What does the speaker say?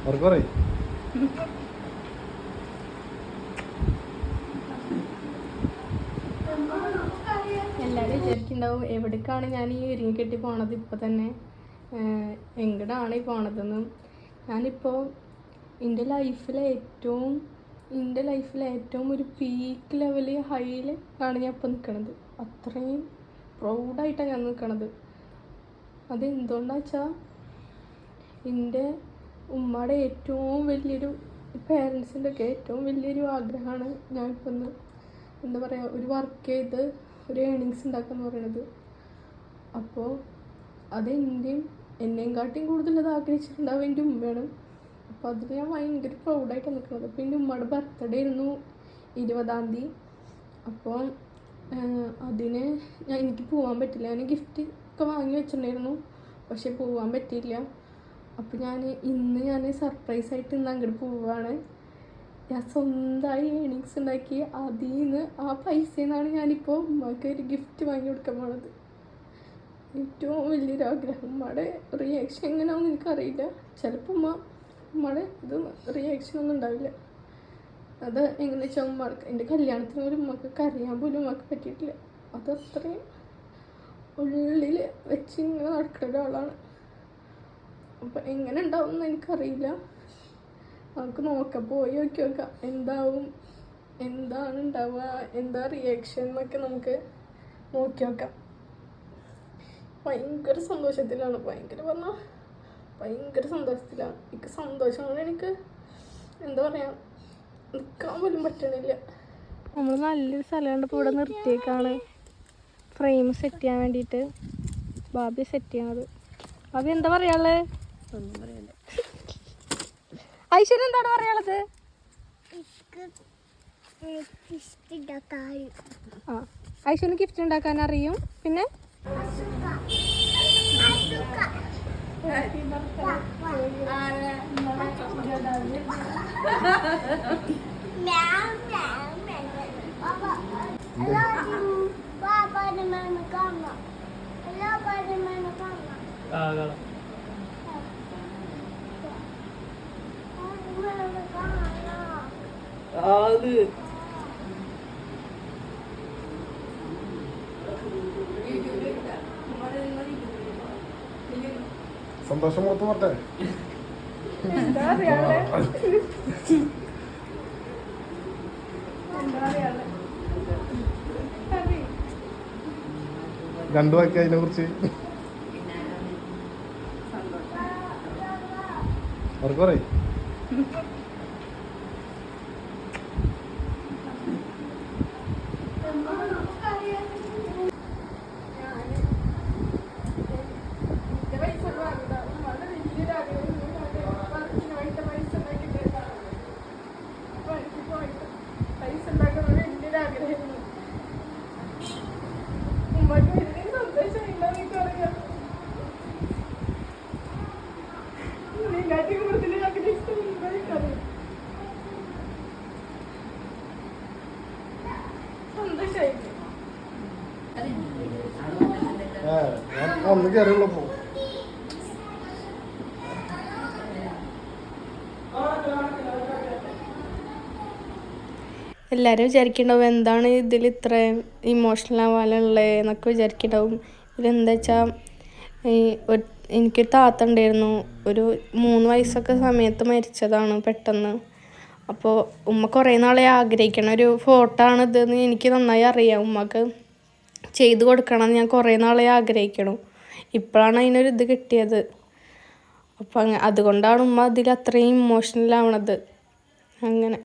എല്ലാവരും വിചാരിക്കുന്നുണ്ടാവും എവിടേക്കാണ് ഞാൻ ഈ ഒരുങ്ങി കെട്ടി പോണത് ഇപ്പം തന്നെ, എങ്ങടാണ് ഈ പോണതെന്ന്. ഞാനിപ്പോൾ എൻ്റെ ലൈഫിലെ ഏറ്റവും ഒരു പീക്ക് ലെവല് ഹൈയിൽ ആണ് ഞാൻ ഇപ്പം നിൽക്കണത്. അത്രയും പ്രൗഡായിട്ടാണ് ഞാൻ നിൽക്കണത്. അതെന്തുകൊണ്ടാണെന്ന് വെച്ചാൽ എൻ്റെ ഉമ്മയുടെ ഏറ്റവും വലിയൊരു, പേരൻസിൻ്റെ ഒക്കെ ഏറ്റവും വലിയൊരു ആഗ്രഹമാണ് ഞാൻ ഇപ്പം എന്താ പറയുക, ഒരു വർക്ക് ചെയ്ത് ഒരു ഏണിങ്സ് ഉണ്ടാക്കുക എന്ന് പറയുന്നത്. അപ്പോൾ എന്നെയും കാട്ടിയും കൂടുതൽ അത് ആഗ്രഹിച്ചിട്ടുണ്ടാവും എൻ്റെ ഉമ്മയാണ്. അപ്പോൾ അതിൽ ഞാൻ ഭയങ്കര പ്രൗഡായിട്ട് നിൽക്കുന്നത്. അപ്പോൾ എൻ്റെ ഉമ്മയുടെ ബർത്ത്ഡേ ആയിരുന്നു 20-ാം തീയതി. അപ്പോൾ അതിന് എനിക്ക് പോകാൻ പറ്റില്ല. ഞാൻ ഗിഫ്റ്റ് ഒക്കെ വാങ്ങി വെച്ചിട്ടുണ്ടായിരുന്നു, പക്ഷെ പോകാൻ പറ്റിയില്ല. അപ്പോൾ ഇന്ന് ഞാൻ സർപ്രൈസായിട്ട് ഇന്ന് അങ്ങോട്ട് പോവുകയാണ്. ഞാൻ സ്വന്തമായി ഏണിങ്സ് ഉണ്ടാക്കി അതിൽ നിന്ന് ആ പൈസയിൽ നിന്നാണ് ഞാനിപ്പോൾ ഉമ്മക്ക് ഒരു ഗിഫ്റ്റ് വാങ്ങി കൊടുക്കാൻ പോണത്. ഏറ്റവും വലിയൊരു ആഗ്രഹം. ഉമ്മയുടെ റിയാക്ഷൻ എങ്ങനെയാണെന്ന് എനിക്കറിയില്ല. ചിലപ്പോൾ ഉമ്മയുടെ റിയാക്ഷൻ ഒന്നും ഉണ്ടാവില്ല. അത് എങ്ങനെ വെച്ചാൽ എൻ്റെ കല്യാണത്തിന് ഒരു ഉമ്മക്ക് കരയാൻ പോലും ഉമ്മക്ക് പറ്റിയിട്ടില്ല. അതത്രയും ഉള്ളിൽ വെച്ച് ഇങ്ങനെ നടക്കുന്ന ഒരാളാണ്. അപ്പം എങ്ങനെ ഉണ്ടാവും എന്ന് എനിക്കറിയില്ല. നമുക്ക് പോയി നോക്കാം എന്താണ് ഉണ്ടാവുക, എന്താ റിയാക്ഷൻ എന്നൊക്കെ നമുക്ക് നോക്കി നോക്കാം. ഭയങ്കര സന്തോഷത്തിലാണ്, ഭയങ്കര സന്തോഷത്തിലാണ്. എനിക്ക് സന്തോഷം കൊണ്ട് എനിക്ക് എന്താ പറയുക, നിൽക്കാൻ പോലും പറ്റണില്ല. നമ്മൾ നല്ലൊരു സ്ഥലം കണ്ടപ്പോൾ ഇവിടെ നിർത്തിയേക്കാണ് ഫ്രെയിം സെറ്റ് ചെയ്യാൻ വേണ്ടിയിട്ട്. ബാബി സെറ്റ് ചെയ്യണത്. ബാബി എന്താ പറയാനുള്ളത്? ഒന്നും പറയാനില്ല. ഐശ്വര്യ എന്താണ് പറയാനുള്ളത്? ഐശ്വര്യ ഗിഫ്റ്റ് ഉണ്ടാക്കാൻ അറിയും. പിന്നെ സന്തോഷം പുറത്ത് പോട്ടെ. രണ്ടു വാക്കി അതിനെ കുറിച്ച് അവർക്ക് പറയും. ഒന്ന് കയറിയുള്ള പോ. എല്ലാവരും വിചാരിക്കുന്നുണ്ടാവും എന്താണ് ഇതിൽ ഇത്ര ഇമോഷണൽ ആവാനുള്ളത് എന്നൊക്കെ വിചാരിക്കുന്നുണ്ടാവും. ഇതെന്താ വെച്ചാൽ എനിക്കൊരു താത്ത ഉണ്ടായിരുന്നു. ഒരു 3 വയസ്സൊക്കെ സമയത്ത് മരിച്ചതാണ് പെട്ടെന്ന്. അപ്പോൾ ഉമ്മ കുറേ നാളെ ആഗ്രഹിക്കണ ഒരു ഫോട്ടോ ആണിതെന്ന് എനിക്ക് നന്നായി അറിയാം. ഉമ്മക്ക് ചെയ്ത് കൊടുക്കണമെന്ന് ഞാൻ കുറേ നാളെ ആഗ്രഹിക്കണം. ഇപ്പോഴാണ് അതിനൊരു ഇത് കിട്ടിയത്. അപ്പം അതുകൊണ്ടാണ് ഉമ്മ അതിൽ അത്രയും ഇമോഷണൽ ആവണത്. അങ്ങനെ